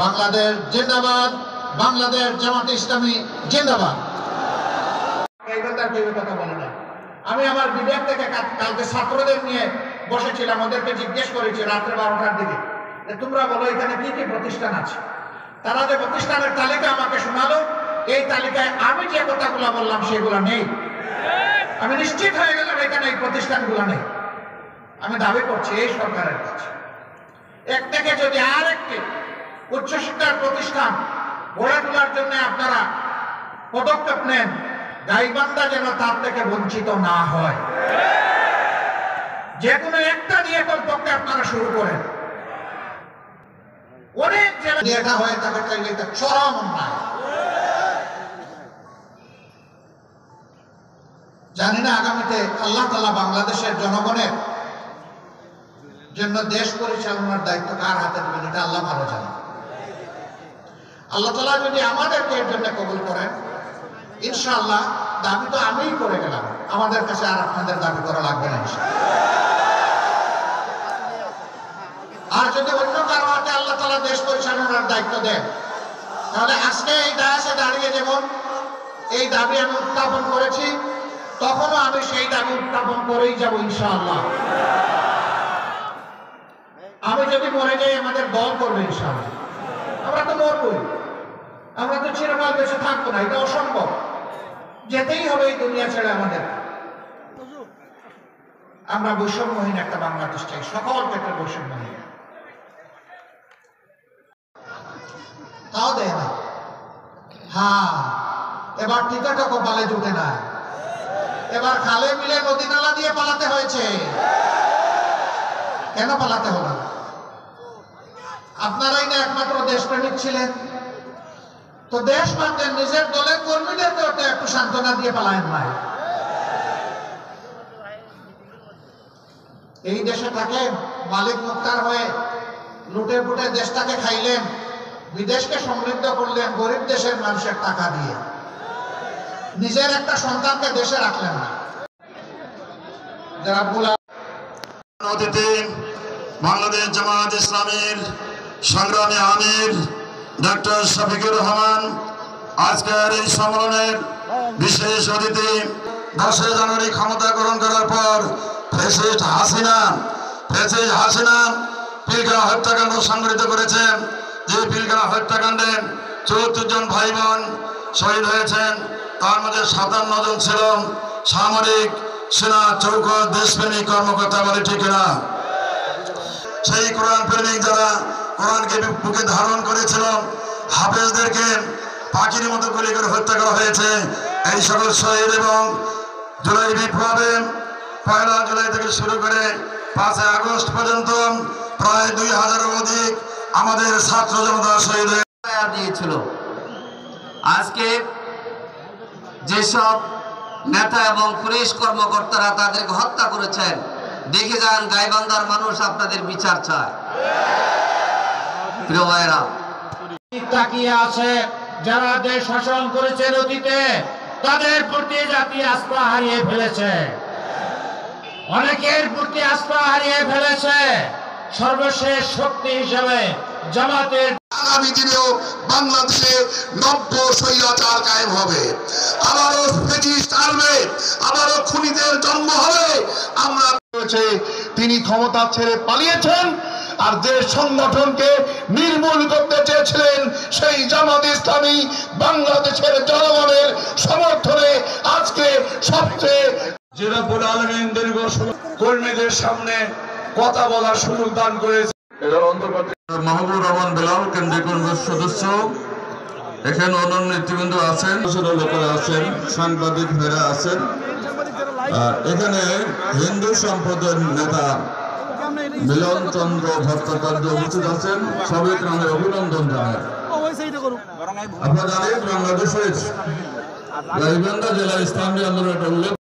বাংলাদেশ জিন্দাবাদ, বাংলাদেশ জামাত ইসলামী জিন্দাবাদ। কথা বলে না। আমি আমার বিদেশ থেকে কালকে ছাত্রদের নিয়ে বসেছিলাম, ওদেরকে জিজ্ঞেস করেছি রাত্রে 12টার দিকে যে তোমরা বলো এখানে কি কি প্রতিষ্ঠান আছে। তারা যে প্রতিষ্ঠানের তালিকা আমাকে শোনালো, এই তালিকায় আমি যে কথাগুলো বললাম সেগুলো নেই। আমি নিশ্চিত হয়ে গেলাম এখানে এই প্রতিষ্ঠানগুলো নেই। আমি দাবি করছি এই সরকারের কাছে এক থেকে যদি আর একটি উচ্চশিক্ষার প্রতিষ্ঠান গড়ে তোলার জন্য আপনারা পদক্ষেপ নেন, গাইবান্ধা যেন তার থেকে বঞ্চিত না হয়। যে কোনো একটা দিয়ে কমপক্ষে আপনারা শুরু করেন। অনেক জায়গা হয়ে থাকে এটা চরম অন্যায়। জানি না আগামীতে আল্লাহ তাআলা বাংলাদেশের জনগণের জন্য দেশ পরিচালনার দায়িত্ব কার হাতে দেবেন, এটা আল্লাহ ভালো জানেন। আল্লাহ তাআলা যদি আমাদেরকে এর জন্য কবুল করেন, ইনশাআল্লাহ দাবি তো আমিই করে গেলাম, আমাদের কাছে আর আপনাদের দাবি করা লাগবে না। আর যদি অন্য কারো হাতে আল্লাহ তাআলা দেশ পরিচালনার দায়িত্ব দেন, তাহলে আজকে এই ডায়াসে দাঁড়িয়ে যেমন এই দাবি আমি উত্থাপন করেছি, তখনও আমি সেই দাবি উত্থাপন করেই যাব ইনশাআল্লাহ। আমি যদি মরে যাই আমাদের দল করবে ইনশাআল্লাহ। আমরা তো মরবই, আমরা তো চিরকাল বেঁচে থাকবো না, এটা অসম্ভব। যেতেই হবে এই দুনিয়া ছেড়ে আমাদের। আমরা বৈষম্যহীন একটা বাংলাদেশ চাই, সকল ক্ষেত্রে বৈষম্যহীন। তাও দেয় না। হ্যাঁ, এবার টিকাটা কপালে জুটে না, এবার খালে মিলে নদী নালা দিয়ে পালাতে হয়েছে। কেন পালাতে হলো? আপনারাই না একমাত্র দেশপ্রেমিক ছিলেন, তো দেশ বাঁধেন, নিজের দলের কর্মীদেরকেও তো একটু সান্ত্বনা দিয়ে পালায়েন নাই। এই দেশে থাকেন, মালিক মুক্তার হয়ে লুটে পুটে দেশটাকে খাইলেন, বিদেশকে সমৃদ্ধ করলেন গরিব দেশের মানুষের টাকা দিয়ে, নিজের একটা সন্তানকে দেশে রাখলেন না। যারা অতিথি বাংলাদেশ জামাত ইসলামীর সংগ্রামী আমির ডক্টর শফিকুর রহমান, আজকের এই সম্মেলনের বিশেষ অতিথি। 10 জানুয়ারি ক্ষমতা গ্রহণ করার পর ফ্যাসিস্ট হাসিনা পিলখানা হত্যাকাণ্ড সংঘটিত করেছেন। যে পিলখানা হত্যাকাণ্ডে 74 জন ভাই বোন শহীদ হয়েছেন, তার মধ্যে 57 জন ছিল সামরিক সেনা চৌকো দেশপ্রেমিক কর্মকর্তা, বলে ঠিক না? সেই কোরআন প্রেমিক যারা কোরআনকে বুকে ধারণ করেছিল, হাফেজদেরকে পাখির মতো গুলি করে হত্যা করা হয়েছে। এই সকল শহীদ এবং জুলাই বিপ্লবে 1 জুলাই থেকে শুরু করে 5 আগস্ট পর্যন্ত প্রায় 2000-এর অধিক আমাদের ছাত্র জনতা শহীদ দিয়েছিল। আজকে যেসব নেতা এবং পুলিশ কর্মকর্তারা তাদেরকে হত্যা করেছেন, দেখে যান গাইবান্ধার মানুষ আপনাদের বিচার চায়। প্রিয় ভাইরা, তাকিয়ে আছে যারা দেশ শাসন করেছেন অতীতে, তাদের প্রতি জাতি আস্থা হারিয়ে ফেলেছে, অনেকের প্রতি আস্থা হারিয়ে ফেলেছে। সর্বশেষ শক্তি হিসেবে জামাতের আগামী দিনেও বাংলাদেশে নব্য স্বৈরাচার কায়েম হবে, আবারও ফ্যাসিস্ট আসবে, আবারও খুনিদের জন্ম হবে। আমরা তিনি ক্ষমতা ছেড়ে পালিয়েছেন, আর যে সংগঠনকে নির্মূল করতে চেয়েছিলেন সেই জামাত ইসলামী বাংলাদেশের জনগণের সমর্থনে আজকে সবচেয়ে জিরাবুল আলমিন দীর্ঘ কর্মীদের সামনে কথা বলার সুযোগ দান করেছে। মাহবুব রহমান বেলাল কেন্দ্রীয় কংগ্রেস সদস্য, এখানে অন্যান্য নেতৃবৃন্দ আছেন, লোকেরা আছেন, সাংবাদিক ভাইরা আছেন। এখানে হিন্দু সম্প্রদায়ের নেতা মিলন চন্দ্র ভট্টাচার্য উপস্থিত আছেন, সবাইকে আমি অভিনন্দন জানাই। আপনারা জানেন বাংলাদেশের গাইবান্ধা জেলা ইসলামী আন্দোলনের